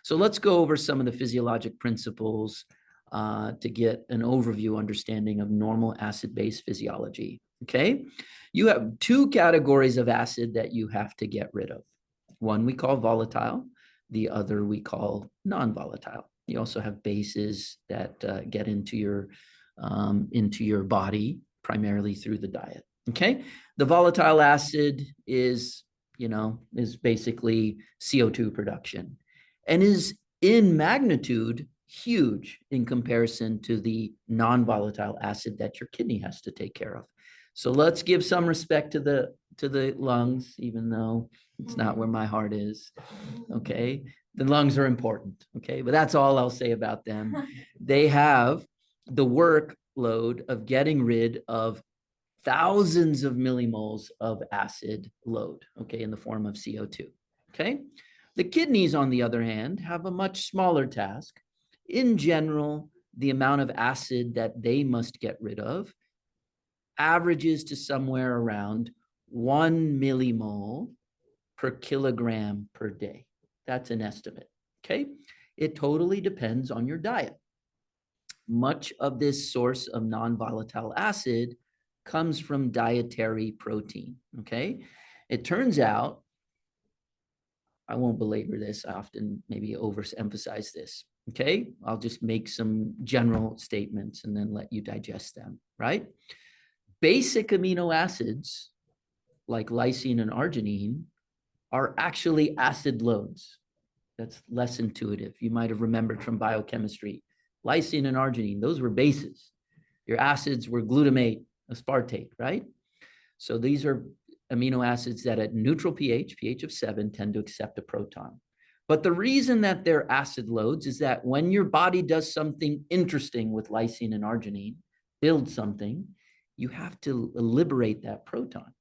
So let's go over some of the physiologic principles to get an overview understanding of normal acid-base physiology, okay? You have two categories of acid that you have to get rid of. One we call volatile, the other we call non-volatile. You also have bases that get into your body primarily through the diet, okay? The volatile acid is basically CO2 production and is in magnitude huge in comparison to the non-volatile acid that your kidney has to take care of. So let's give some respect to the lungs, even though it's not where my heart is, okay? The lungs are important, okay? But that's all I'll say about them. They have the workload of getting rid of thousands of millimoles of acid load, okay, in the form of CO2, okay? The kidneys, on the other hand, have a much smaller task. In general, the amount of acid that they must get rid of averages to somewhere around 1 millimole per kilogram per day. That's an estimate, okay? It totally depends on your diet. Much of this source of non-volatile acid comes from dietary protein, okay? It turns out, I won't belabor this, I often maybe overemphasize this, okay? I'll just make some general statements and then let you digest them, right? Basic amino acids like lysine and arginine are actually acid loads. That's less intuitive. You might have remembered from biochemistry. Lysine and arginine, those were bases. Your acids were glutamate, aspartate, right? So these are amino acids that at neutral pH, pH of 7, tend to accept a proton. But the reason that they're acid loads is that when your body does something interesting with lysine and arginine, build something, you have to liberate that proton.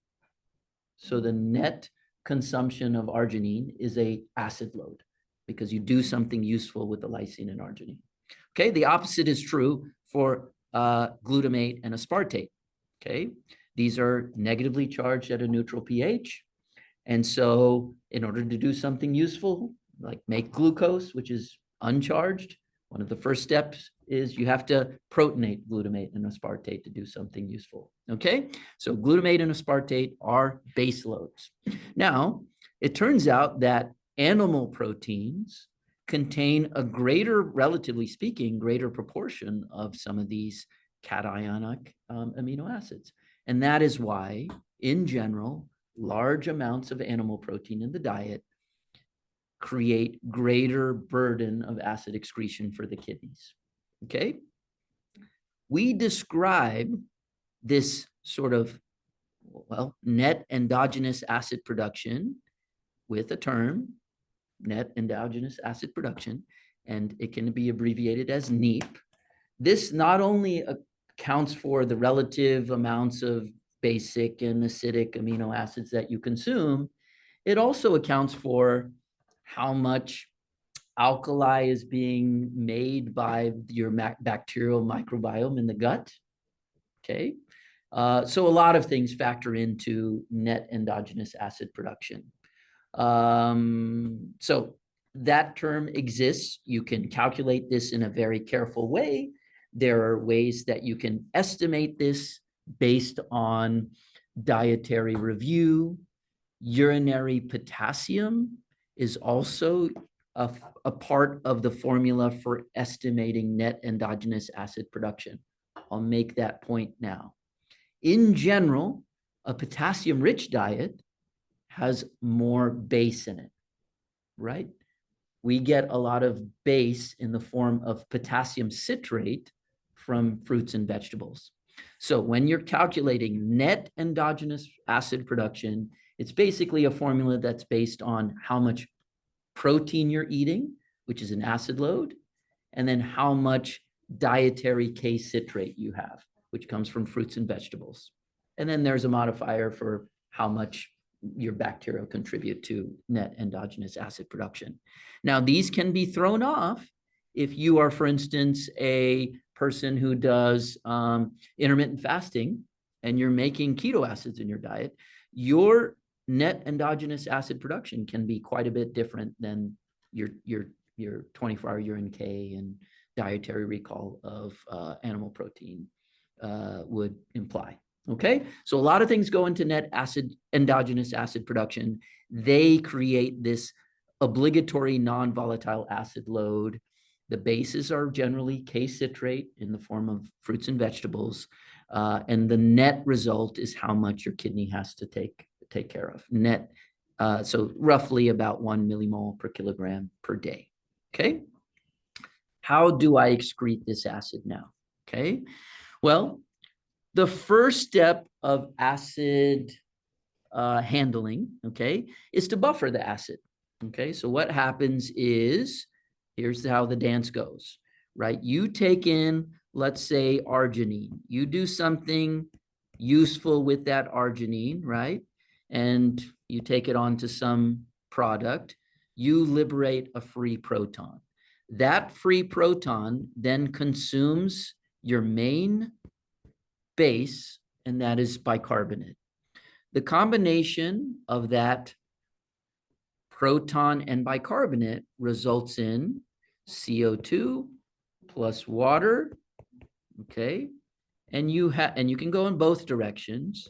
So the net consumption of arginine is a acid load because you do something useful with the lysine and arginine. Okay, the opposite is true for glutamate and aspartate. Okay, these are negatively charged at a neutral pH. And so in order to do something useful, like make glucose, which is uncharged, one of the first steps is you have to protonate glutamate and aspartate to do something useful, okay? So glutamate and aspartate are base loads. Now, it turns out that animal proteins contain a greater, relatively speaking, greater proportion of some of these cationic amino acids. And that is why, in general, large amounts of animal protein in the diet create greater burden of acid excretion for the kidneys, okay? We describe this sort of, well, net endogenous acid production with a term, net endogenous acid production, and it can be abbreviated as NEAP. This not only accounts for the relative amounts of basic and acidic amino acids that you consume, it also accounts for how much alkali is being made by your bacterial microbiome in the gut, okay? So a lot of things factor into net endogenous acid production. So that term exists. You can calculate this in a very careful way. There are ways that you can estimate this based on dietary review. Urinary potassium is also a part of the formula for estimating net endogenous acid production. I'll make that point now. In general, a potassium-rich diet has more base in it, right? We get a lot of base in the form of potassium citrate from fruits and vegetables. So when you're calculating net endogenous acid production, it's basically a formula that's based on how much protein you're eating, which is an acid load, and then how much dietary K citrate you have, which comes from fruits and vegetables. And then there's a modifier for how much your bacteria contribute to net endogenous acid production. Now, these can be thrown off if you are, for instance, a person who does intermittent fasting and you're making keto acids in your diet. Your net endogenous acid production can be quite a bit different than your your 24-hour urine K and dietary recall of animal protein would imply. Okay, so a lot of things go into net acid, endogenous acid production. They create this obligatory non-volatile acid load. The bases are generally K-citrate in the form of fruits and vegetables. And the net result is how much your kidney has to take care of. Net, so roughly about 1 millimole per kilogram per day. Okay. How do I excrete this acid now? Okay. Well, the first step of acid handling, okay, is to buffer the acid. Okay, so what happens is, here's how the dance goes, right? You take in, let's say, arginine. You do something useful with that arginine, right? And you take it on to some product. You liberate a free proton. That free proton then consumes your main base, and that is bicarbonate. The combination of that proton and bicarbonate results in CO2 plus water, okay? And you can go in both directions.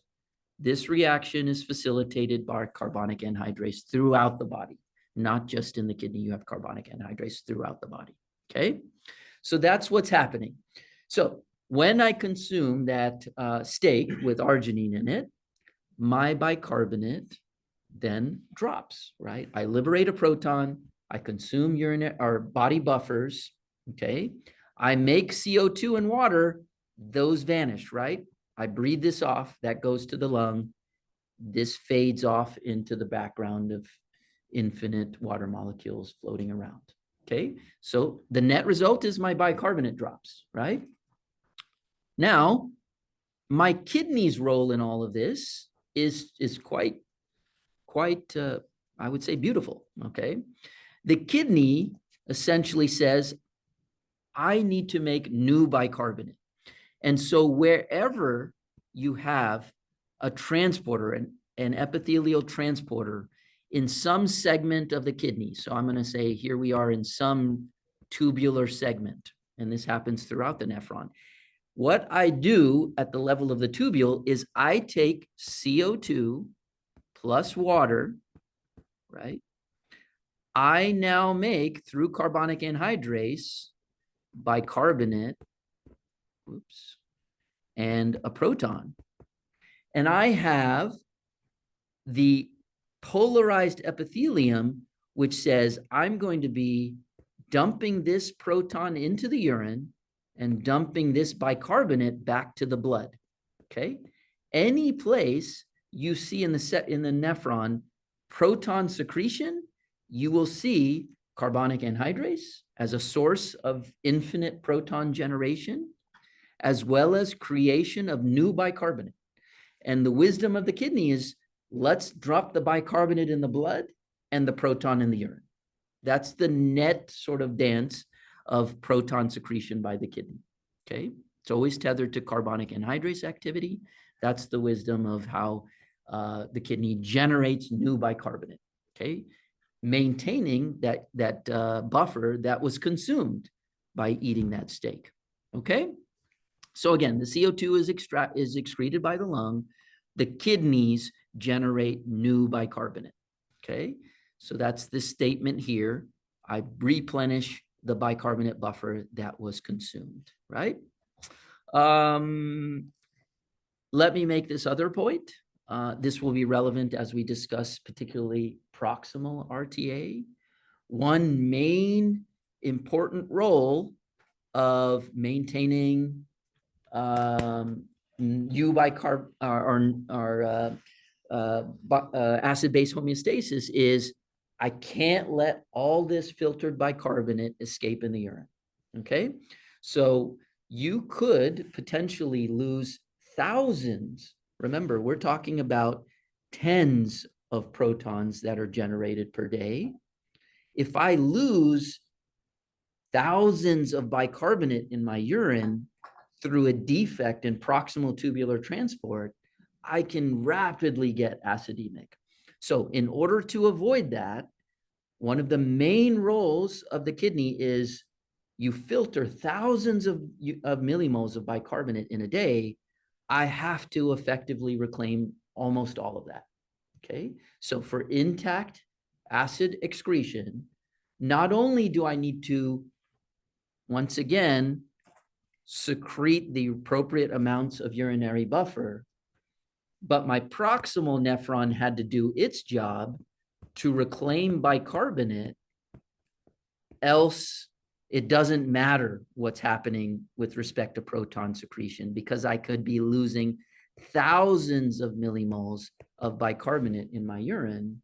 This reaction is facilitated by carbonic anhydrase throughout the body, not just in the kidney. You have carbonic anhydrase throughout the body, okay? So that's what's happening. So when I consume that steak with arginine in it, my bicarbonate then drops, right? I liberate a proton, I consume urine or body buffers, okay? I make CO2 and water, those vanish, right? I breathe this off, that goes to the lung. This fades off into the background of infinite water molecules floating around, okay? So the net result is my bicarbonate drops, right? Now, my kidney's role in all of this is quite, I would say, beautiful, okay? The kidney essentially says, I need to make new bicarbonate. And so wherever you have a transporter, an epithelial transporter in some segment of the kidney, so I'm going to say here we are in some tubular segment, and this happens throughout the nephron. What I do at the level of the tubule is I take CO2 plus water, right? I now make, through carbonic anhydrase, bicarbonate, oops, and a proton. And I have the polarized epithelium, which says I'm going to be dumping this proton into the urine and dumping this bicarbonate back to the blood, okay? Any place you see in the nephron proton secretion, you will see carbonic anhydrase as a source of infinite proton generation, as well as creation of new bicarbonate. And the wisdom of the kidney is, let's drop the bicarbonate in the blood and the proton in the urine. That's the net sort of dance of proton secretion by the kidney, okay? It's always tethered to carbonic anhydrase activity. That's the wisdom of how the kidney generates new bicarbonate, okay? Maintaining that buffer that was consumed by eating that steak, okay? So again, the CO2 is excreted by the lung. The kidneys generate new bicarbonate, okay? So that's the statement here. I replenish the bicarbonate buffer that was consumed, right? Let me make this other point. This will be relevant as we discuss particularly proximal RTA. One main important role of maintaining acid-base homeostasis is I can't let all this filtered bicarbonate escape in the urine, okay? So you could potentially lose thousands. Remember, we're talking about tens of protons that are generated per day. If I lose thousands of bicarbonate in my urine through a defect in proximal tubular transport, I can rapidly get acidemic. So in order to avoid that, one of the main roles of the kidney is you filter thousands of millimoles of bicarbonate in a day. I have to effectively reclaim almost all of that. Okay. So for intact acid excretion, not only do I need to, once again, secrete the appropriate amounts of urinary buffer, but my proximal nephron had to do its job to reclaim bicarbonate, else it doesn't matter what's happening with respect to proton secretion, because I could be losing thousands of millimoles of bicarbonate in my urine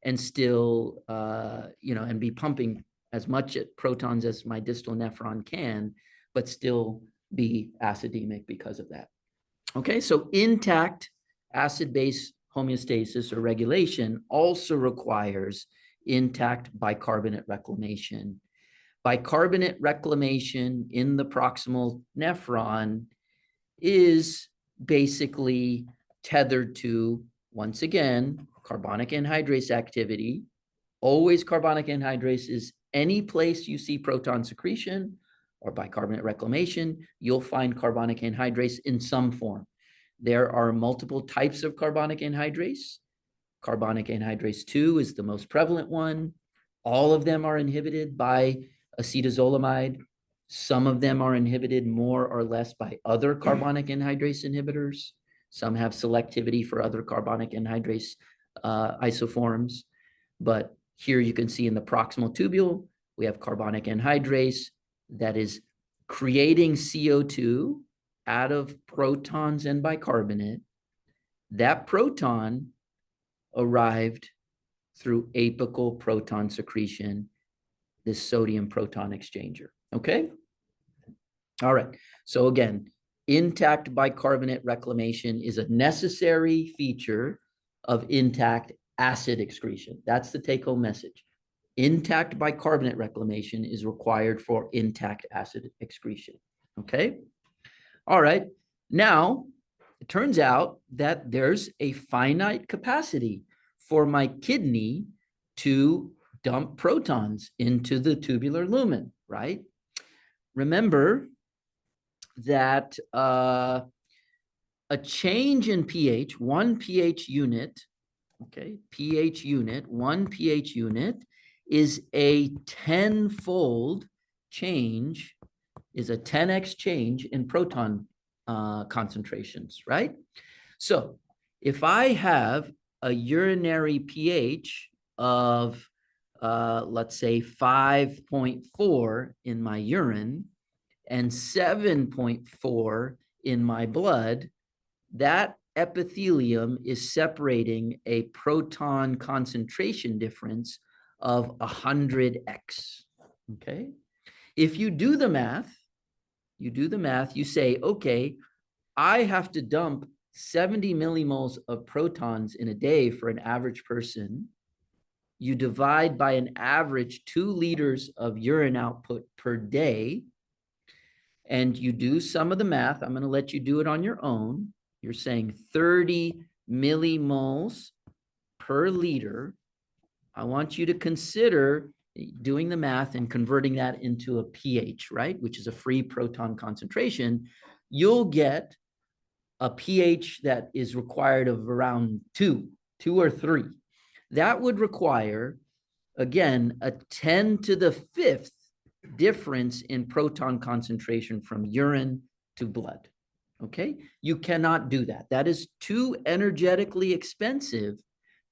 and still, and be pumping as much protons as my distal nephron can, but still be acidemic because of that. Okay, so intact acid-base homeostasis or regulation also requires intact bicarbonate reclamation. Bicarbonate reclamation in the proximal nephron is basically tethered to, once again, carbonic anhydrase activity. Always carbonic anhydrase is any place you see proton secretion or bicarbonate reclamation, you'll find carbonic anhydrase in some form. There are multiple types of carbonic anhydrase. Carbonic anhydrase 2 is the most prevalent one. All of them are inhibited by acetazolamide. Some of them are inhibited more or less by other carbonic anhydrase inhibitors. Some have selectivity for other carbonic anhydrase isoforms. But here you can see in the proximal tubule, we have carbonic anhydrase that is creating CO2 out of protons and bicarbonate. That proton arrived through apical proton secretion, this sodium proton exchanger. Okay? All right. So again, intact bicarbonate reclamation is a necessary feature of intact acid excretion. That's the take-home message. Intact bicarbonate reclamation is required for intact acid excretion. Okay? All right. Now, it turns out that there's a finite capacity for my kidney to dump protons into the tubular lumen, right? Remember that a change in pH, one pH unit, okay, pH unit, one pH unit is a 10-fold change, is a 10x change in proton concentrations, right? So if I have a urinary pH of, let's say, 5.4 in my urine and 7.4 in my blood, that epithelium is separating a proton concentration difference of 100x, okay? If you do the math, you say, okay, I have to dump 70 millimoles of protons in a day for an average person. You divide by an average 2 liters of urine output per day, and you do some of the math. I'm going to let you do it on your own. You're saying 30 millimoles per liter. I want you to consider doing the math and converting that into a pH, right? Which is a free proton concentration. You'll get a pH that is required of around 2 or 3. That would require, again, a 10 to the 5th difference in proton concentration from urine to blood. Okay? You cannot do that. That is too energetically expensive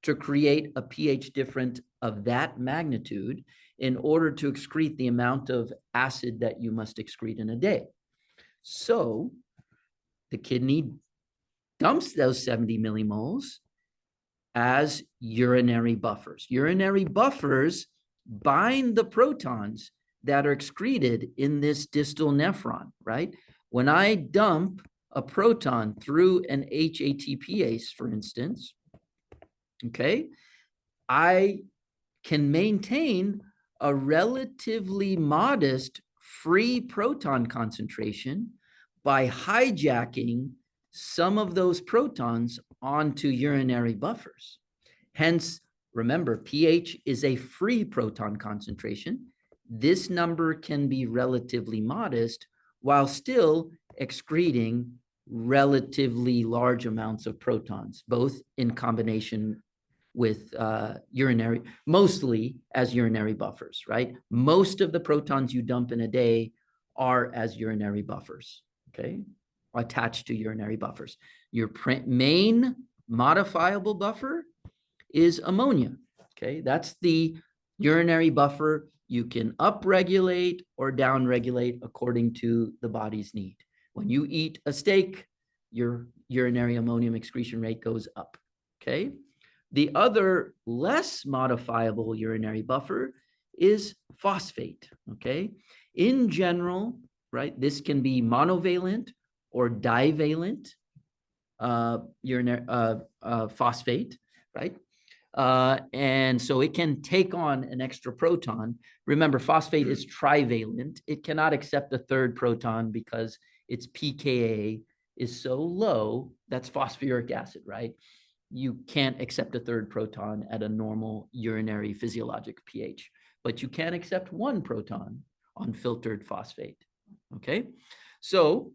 to create a pH difference of that magnitude in order to excrete the amount of acid that you must excrete in a day. So the kidney dumps those 70 millimoles as urinary buffers. Urinary buffers bind the protons that are excreted in this distal nephron, right? When I dump a proton through an HATPase, for instance, okay, I can maintain a relatively modest free proton concentration by hijacking some of those protons onto urinary buffers. Hence, remember, pH is a free proton concentration. This number can be relatively modest while still excreting relatively large amounts of protons, both in combination with urinary, mostly as urinary buffers, right? Most of the protons you dump in a day are as urinary buffers, okay? Attached to urinary buffers. Your main modifiable buffer is ammonia, okay? That's the urinary buffer you can upregulate or downregulate according to the body's need. When you eat a steak, your urinary ammonium excretion rate goes up, okay? The other less modifiable urinary buffer is phosphate, okay? In general, right, this can be monovalent or divalent phosphate, right? And so it can take on an extra proton. Remember, phosphate is trivalent. It cannot accept a third proton because its pKa is so low. That's phosphoric acid, right? You can't accept a third proton at a normal urinary physiologic pH, but you can accept one proton on filtered phosphate, okay? So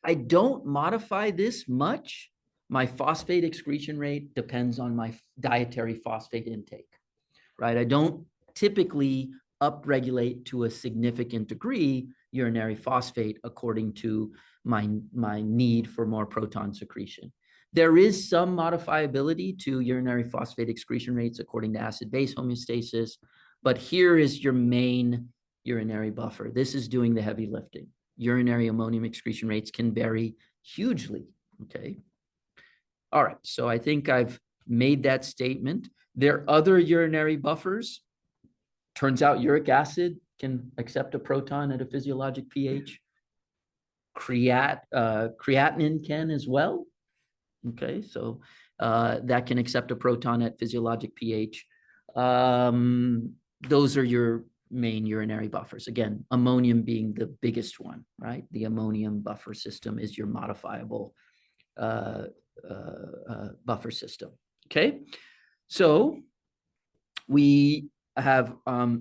I don't modify this much. My phosphate excretion rate depends on my dietary phosphate intake, right? I don't typically upregulate to a significant degree urinary phosphate according to my need for more proton secretion. There is some modifiability to urinary phosphate excretion rates according to acid-base homeostasis, but here is your main urinary buffer. This is doing the heavy lifting. Urinary ammonium excretion rates can vary hugely, okay? All right, so I think I've made that statement. There are other urinary buffers. Turns out uric acid can accept a proton at a physiologic pH. Creatinine can as well. Okay, so that can accept a proton at physiologic pH. Those are your main urinary buffers. Again, ammonium being the biggest one, right? The ammonium buffer system is your modifiable buffer system. Okay, so we have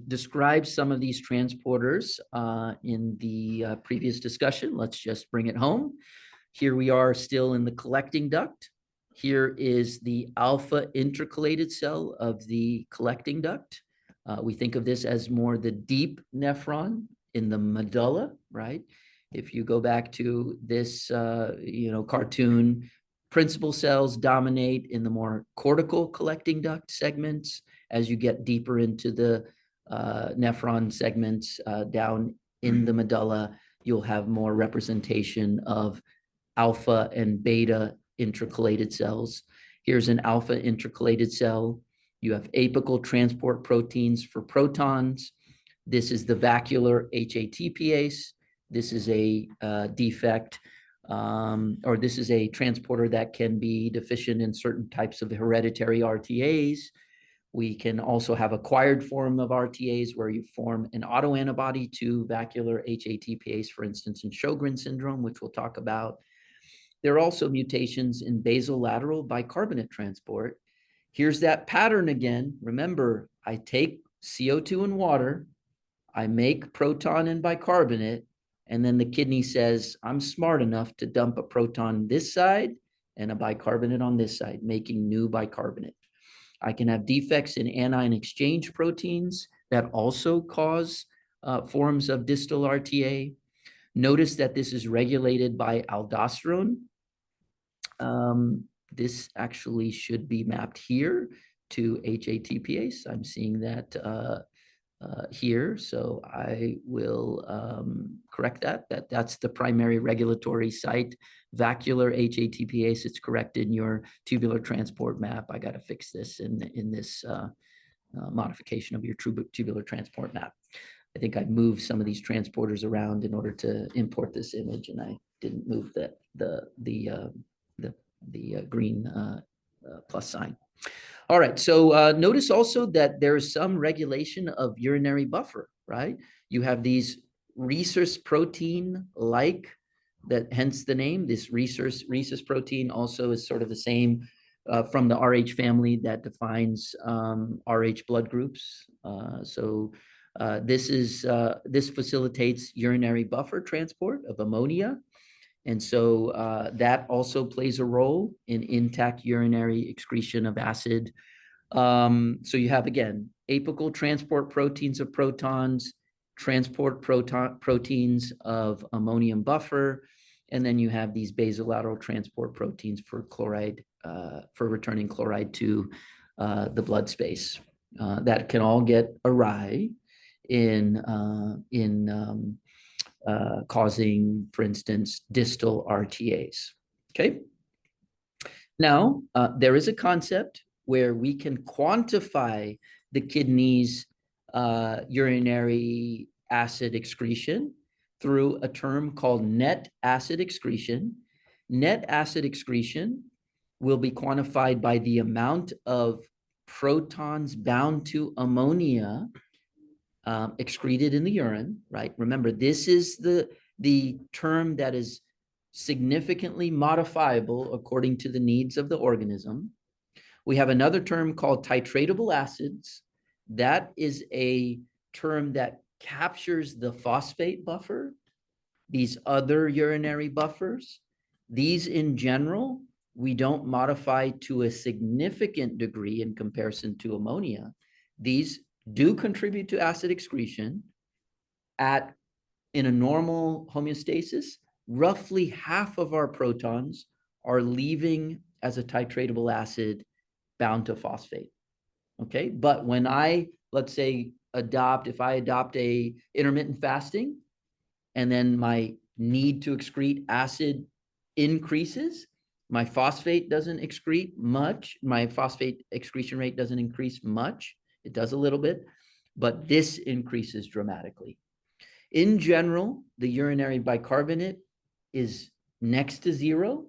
described some of these transporters in the previous discussion. Let's just bring it home. Here we are still in the collecting duct. Here is the alpha intercalated cell of the collecting duct. We think of this as more the deep nephron in the medulla, right? If you go back to this, cartoon, principal cells dominate in the more cortical collecting duct segments. As you get deeper into the nephron segments down in the medulla, you'll have more representation of alpha and beta intercalated cells. Here's an alpha intercalated cell. You have apical transport proteins for protons. This is the vacuolar HATPase. This is a defect, or this is a transporter that can be deficient in certain types of hereditary RTAs. We can also have acquired form of RTAs where you form an autoantibody to vacuolar HATPase, for instance, in Sjogren syndrome, which we'll talk about. There are also mutations in basolateral bicarbonate transport. Here's that pattern again. Remember, I take CO2 and water, I make proton and bicarbonate, and then the kidney says, I'm smart enough to dump a proton this side and a bicarbonate on this side, making new bicarbonate. I can have defects in anion exchange proteins that also cause forms of distal RTA. Notice that this is regulated by aldosterone. This actually should be mapped here to HATPase. I'm seeing that here, so I will correct that. That's the primary regulatory site. Vacuolar HATPase, it's corrected in your tubular transport map. I got to fix this in this modification of your tubular transport map. I think I moved some of these transporters around in order to import this image, and I didn't move the green plus sign. All right, so notice also that there is some regulation of urinary buffer, right? You have these rhesus protein-like, that hence the name. This rhesus protein also is sort of the same from the RH family that defines RH blood groups. This facilitates urinary buffer transport of ammonia. And so that also plays a role in intact urinary excretion of acid. So you have, again, apical transport proteins of protons, transport proteins of ammonium buffer, and then you have these basolateral transport proteins for chloride, for returning chloride to the blood space. That can all get awry in causing, for instance, distal RTAs. Okay. Now, there is a concept where we can quantify the kidney's urinary acid excretion through a term called net acid excretion. Net acid excretion will be quantified by the amount of protons bound to ammonia excreted in the urine, right? Remember, this is the term that is significantly modifiable according to the needs of the organism. We have another term called titratable acids. That is a term that captures the phosphate buffer, these other urinary buffers. These in general, we don't modify to a significant degree in comparison to ammonia. These do contribute to acid excretion. In a normal homeostasis, roughly half of our protons are leaving as a titratable acid bound to phosphate. Okay, but when let's say, if I adopt a intermittent fasting, and then my need to excrete acid increases, my phosphate doesn't excrete much. My phosphate excretion rate doesn't increase much. It does a little bit, but this increases dramatically. In general, the urinary bicarbonate is next to zero.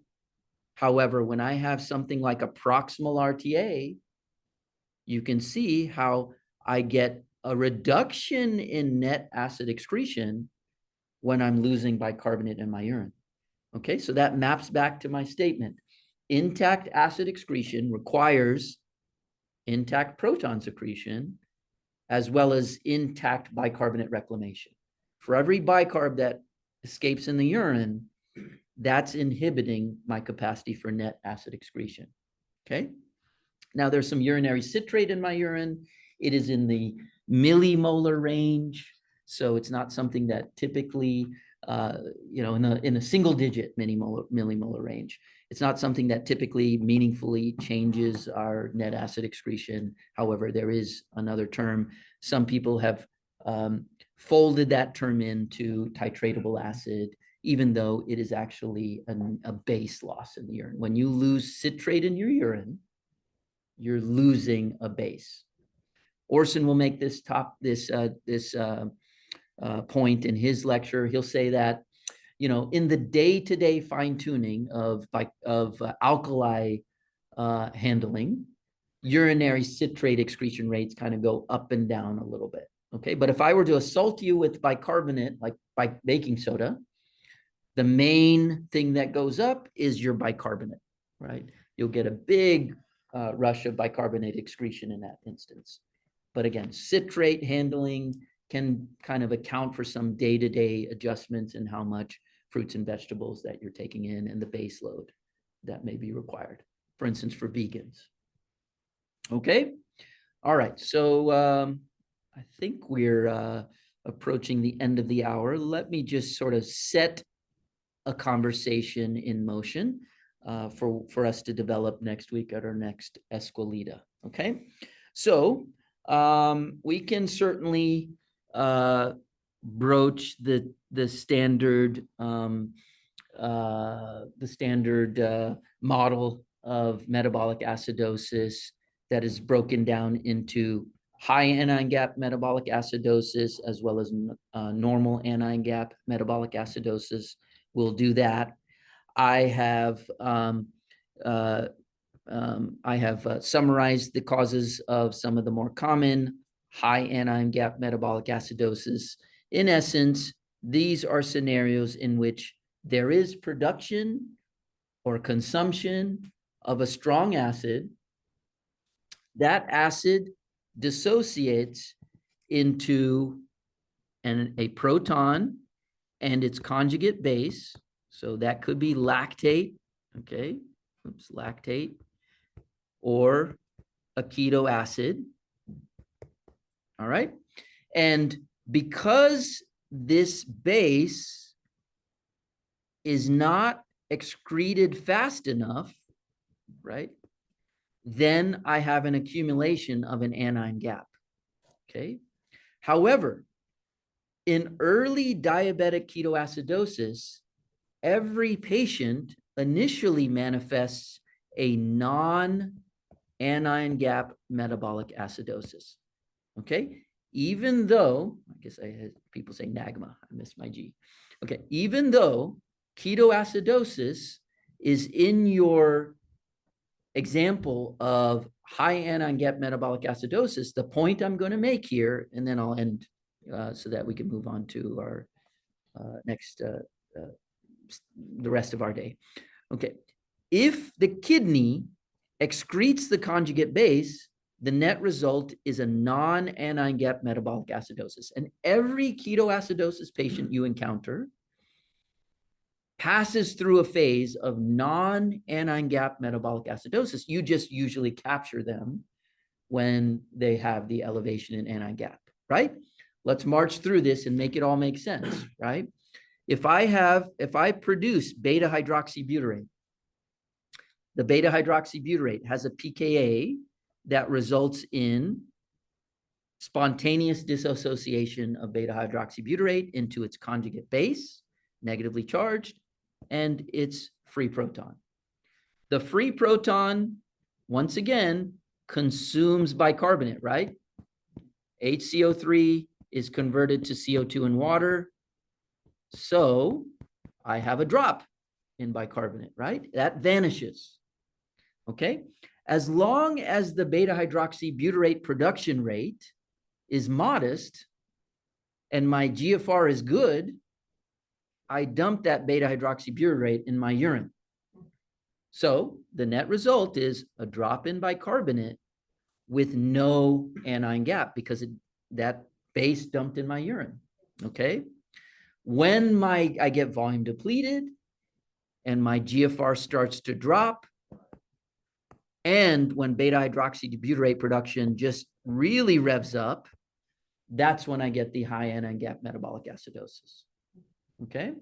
However, when I have something like a proximal RTA, you can see how I get a reduction in net acid excretion when I'm losing bicarbonate in my urine. Okay, so that maps back to my statement. Intact acid excretion requires intact proton secretion as well as intact bicarbonate reclamation. For every bicarb that escapes in the urine, that's inhibiting my capacity for net acid excretion. Okay. Now there's some urinary citrate in my urine. It is in the millimolar range. So it's not something that typically, in a single digit millimolar range. It's not something that typically meaningfully changes our net acid excretion. However, there is another term. Some people have folded that term into titratable acid, even though it is actually a base loss in the urine. When you lose citrate in your urine, you're losing a base. Orson will make this point in his lecture. He'll say that, in the day-to-day fine-tuning of alkali handling, urinary citrate excretion rates kind of go up and down a little bit. Okay, but if I were to assault you with bicarbonate, like baking soda, the main thing that goes up is your bicarbonate, right? You'll get a big rush of bicarbonate excretion in that instance. But again, citrate handling can kind of account for some day-to-day adjustments in how much fruits and vegetables that you're taking in and the base load that may be required, for instance, for vegans. Okay. All right. So I think we're approaching the end of the hour. Let me just sort of set a conversation in motion for us to develop next week at our next Esquelita. Okay. So we can certainly broach the standard model of metabolic acidosis that is broken down into high anion gap metabolic acidosis as well as normal anion gap metabolic acidosis. We'll do that. I have summarized the causes of some of the more common high anion gap metabolic acidosis. In essence, these are scenarios in which there is production or consumption of a strong acid, that acid dissociates into a proton and its conjugate base. So that could be lactate, okay? Oops, lactate, or a keto acid. All right. And because this base is not excreted fast enough, right, then I have an accumulation of an anion gap. Okay. However, in early diabetic ketoacidosis, every patient initially manifests a non-anion gap metabolic acidosis. Okay. Even though, I guess I had people say NAGMA, I missed my G. Okay. Even though ketoacidosis is in your example of high anion gap metabolic acidosis, the point I'm going to make here, and then I'll end so that we can move on to our next, the rest of our day. Okay. If the kidney excretes the conjugate base, the net result is a non-anion gap metabolic acidosis. And every ketoacidosis patient you encounter passes through a phase of non-anion gap metabolic acidosis. You just usually capture them when they have the elevation in anion gap, right? Let's march through this and make it all make sense, right? If I produce beta hydroxybutyrate, the beta hydroxybutyrate has a pKa that results in spontaneous dissociation of beta hydroxybutyrate into its conjugate base, negatively charged, and its free proton. The free proton, once again, consumes bicarbonate, right? HCO3 is converted to CO2 in water. So I have a drop in bicarbonate, right? That vanishes. Okay. As long as the beta hydroxybutyrate production rate is modest and my GFR is good, I dump that beta hydroxybutyrate in my urine. So the net result is a drop in bicarbonate with no anion gap because that base dumped in my urine. Okay. When I get volume depleted and my GFR starts to drop, and when beta hydroxybutyrate production just really revs up, that's when I get the high anion gap metabolic acidosis. Okay.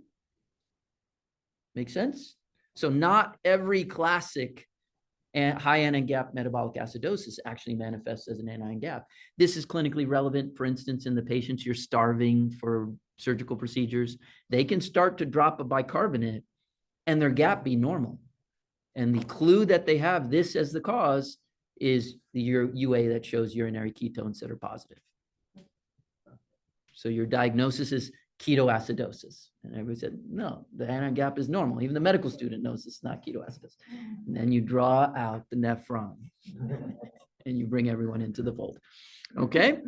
Make sense? So not every classic high anion gap metabolic acidosis actually manifests as an anion gap. This is clinically relevant, for instance, in the patients you're starving for surgical procedures. They can start to drop a bicarbonate and their gap be normal. And the clue that they have this as the cause is the UA that shows urinary ketones that are positive. So your diagnosis is ketoacidosis. And everybody said, no, the anion gap is normal. Even the medical student knows it's not ketoacidosis. And then you draw out the nephron and you bring everyone into the fold. Okay.